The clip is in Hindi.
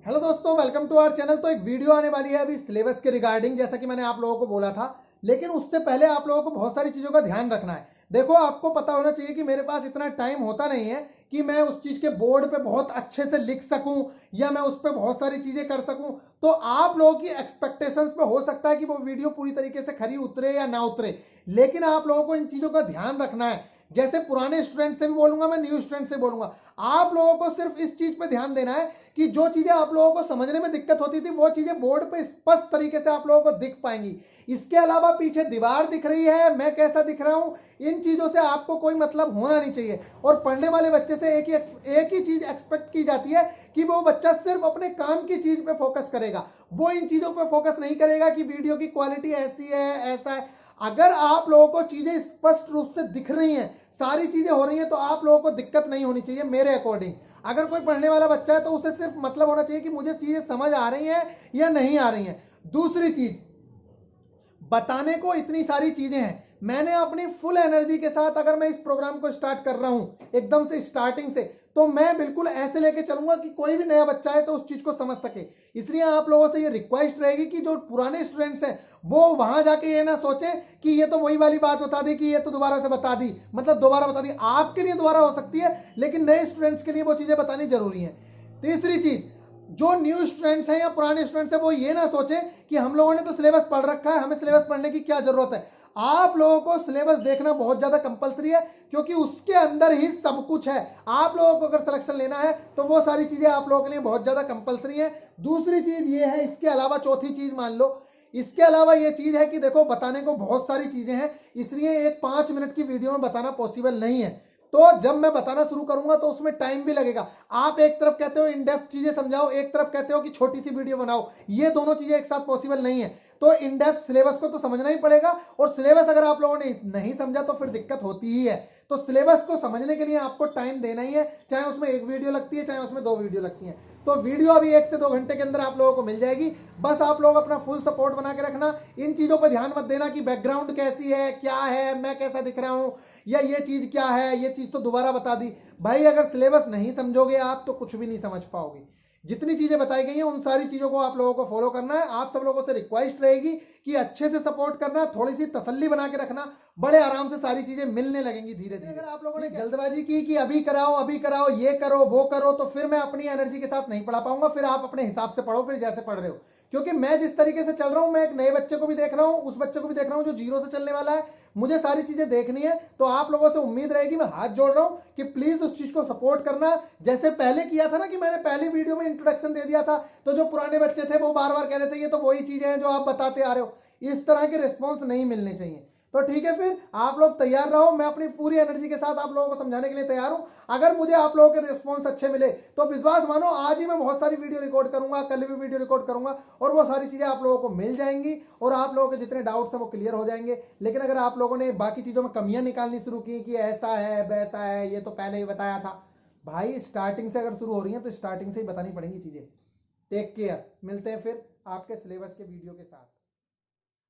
हेलो दोस्तों, वेलकम टू आवर चैनल। तो एक वीडियो आने वाली है अभी सिलेबस के रिगार्डिंग, जैसा कि मैंने आप लोगों को बोला था। लेकिन उससे पहले आप लोगों को बहुत सारी चीजों का ध्यान रखना है। देखो, आपको पता होना चाहिए कि मेरे पास इतना टाइम होता नहीं है कि मैं उस चीज के बोर्ड पे बहुत अच्छे से लिख सकूं या मैं उस पर बहुत सारी चीजें कर सकूं। तो आप लोगों की एक्सपेक्टेशंस पे हो सकता है कि वो वीडियो पूरी तरीके से खरी उतरे या ना उतरे, लेकिन आप लोगों को इन चीजों का ध्यान रखना है। जैसे पुराने स्टूडेंट से भी बोलूंगा, मैं न्यू स्टूडेंट से बोलूंगा, आप लोगों को सिर्फ इस चीज पे ध्यान देना है कि जो चीजें आप लोगों को समझने में दिक्कत होती थी वो चीजें बोर्ड पे स्पष्ट तरीके से आप लोगों को दिख पाएंगी। इसके अलावा पीछे दीवार दिख रही है, मैं कैसा दिख रहा हूं, इन चीजों से आपको कोई मतलब होना नहीं चाहिए। और पढ़ने वाले बच्चे से एक ही चीज एक्सपेक्ट की जाती है कि वो बच्चा सिर्फ अपने काम की चीज पे फोकस करेगा। वो इन चीजों पे फोकस नहीं करेगा कि वीडियो की क्वालिटी ऐसी है, ऐसा है। अगर आप लोगों को चीजें स्पष्ट रूप से दिख रही हैं, सारी चीजें हो रही हैं, तो आप लोगों को दिक्कत नहीं होनी चाहिए मेरे अकॉर्डिंग। अगर कोई पढ़ने वाला बच्चा है तो उसे सिर्फ मतलब होना चाहिए कि मुझे चीजें समझ आ रही हैं या नहीं आ रही हैं। दूसरी चीज, बताने को इतनी सारी चीजें हैं। मैंने अपनी फुल एनर्जी के साथ, अगर मैं इस प्रोग्राम को स्टार्ट कर रहा हूं एकदम से स्टार्टिंग से, तो मैं बिल्कुल ऐसे लेके चलूंगा कि कोई भी नया बच्चा है तो उस चीज को समझ सके। इसलिए आप लोगों से ये रिक्वेस्ट रहेगी कि जो पुराने स्टूडेंट्स हैं वो वहां जाके ये ना सोचे कि ये तो वही वाली बात बता दी, कि ये तो दोबारा से बता दी, मतलब दोबारा बता दी। आपके लिए दोबारा हो सकती है, लेकिन नए स्टूडेंट्स के लिए वो चीजें बतानी जरूरी है। तीसरी चीज, जो न्यू स्टूडेंट्स हैं या पुराने स्टूडेंट्स हैं वो ये ना सोचे कि हम लोगों ने तो सिलेबस पढ़ रखा है, हमें सिलेबस पढ़ने की क्या जरूरत है। आप लोगों को सिलेबस देखना बहुत ज्यादा कंपलसरी है, क्योंकि उसके अंदर ही सब कुछ है। आप लोगों को अगर सिलेक्शन लेना है तो वो सारी चीजें आप लोगों के लिए बहुत ज्यादा कंपलसरी है। दूसरी चीज ये है, इसके अलावा चौथी चीज मान लो, इसके अलावा ये चीज है कि देखो, बताने को बहुत सारी चीजें हैं, इसलिए एक 5 मिनट की वीडियो में बताना पॉसिबल नहीं है। तो जब मैं बताना शुरू करूंगा तो उसमें टाइम भी लगेगा। आप एक तरफ कहते हो इन डेप्थ चीजें समझाओ, एक तरफ कहते हो कि छोटी सी वीडियो बनाओ, ये दोनों चीजें एक साथ पॉसिबल नहीं है। तो इन डेप्थ सिलेबस को तो समझना ही पड़ेगा, और सिलेबस अगर आप लोगों ने नहीं समझा तो फिर दिक्कत होती ही है। तो सिलेबस को समझने के लिए आपको टाइम देना ही है, चाहे उसमें एक वीडियो लगती है चाहे उसमें 2 वीडियो लगती है। तो वीडियो अभी 1 से 2 घंटे के अंदर आप लोगों को मिल जाएगी। बस आप लोग अपना फुल सपोर्ट बना के रखना। इन चीजों पर ध्यान मत देना कि बैकग्राउंड कैसी है, क्या है, मैं कैसा दिख रहा हूं, या ये चीज क्या है, ये चीज तो दोबारा बता दी। भाई, अगर सिलेबस नहीं समझोगे आप तो कुछ भी नहीं समझ पाओगे। जितनी चीजें बताई गई हैं उन सारी चीजों को आप लोगों को फॉलो करना है। आप सब लोगों से रिक्वेस्ट रहेगी कि अच्छे से सपोर्ट करना, थोड़ी सी तसल्ली बना के रखना, बड़े आराम से सारी चीजें मिलने लगेंगी धीरे धीरे। अगर आप लोगों ने जल्दबाजी की कि अभी कराओ, ये करो वो करो, तो फिर मैं अपनी एनर्जी के साथ नहीं पढ़ा पाऊंगा। फिर आप अपने हिसाब से पढ़ो, फिर जैसे पढ़ रहे हो। क्योंकि मैं जिस तरीके से चल रहा हूं, मैं एक नए बच्चे को भी देख रहा हूं, उस बच्चे को भी देख रहा हूं जो 0 से चलने वाला है। मुझे सारी चीजें देखनी है। तो आप लोगों से उम्मीद रहेगी, मैं हाथ जोड़ रहा हूं कि प्लीज उस चीज को सपोर्ट करना। जैसे पहले किया था ना, कि मैंने पहली वीडियो में इंट्रोडक्शन दे दिया था, तो जो पुराने बच्चे थे वो बार बार कह रहे थे ये तो वही चीजें हैं जो आप बताते आ रहे हो। इस तरह के रिस्पॉन्स नहीं मिलने चाहिए। तो ठीक है, फिर आप लोग तैयार रहो, मैं अपनी पूरी एनर्जी के साथ आप लोगों को समझाने के लिए तैयार हूं। अगर मुझे आप लोगों के रिस्पॉन्स अच्छे मिले तो विश्वास मानो, आज ही मैं बहुत सारी वीडियो रिकॉर्ड करूंगा, कल भी वीडियो रिकॉर्ड करूंगा, और वो सारी चीजें आप लोगों को मिल जाएंगी, और आप लोगों के जितने डाउट्स हैं वो क्लियर हो जाएंगे। लेकिन अगर आप लोगों ने बाकी चीजों में कमियां निकालनी शुरू की कि ऐसा है वैसा है, ये तो पहले ही बताया था, भाई स्टार्टिंग से अगर शुरू हो रही है तो स्टार्टिंग से ही बतानी पड़ेंगी चीजें। टेक केयर, मिलते हैं फिर आपके सिलेबस के वीडियो के साथ।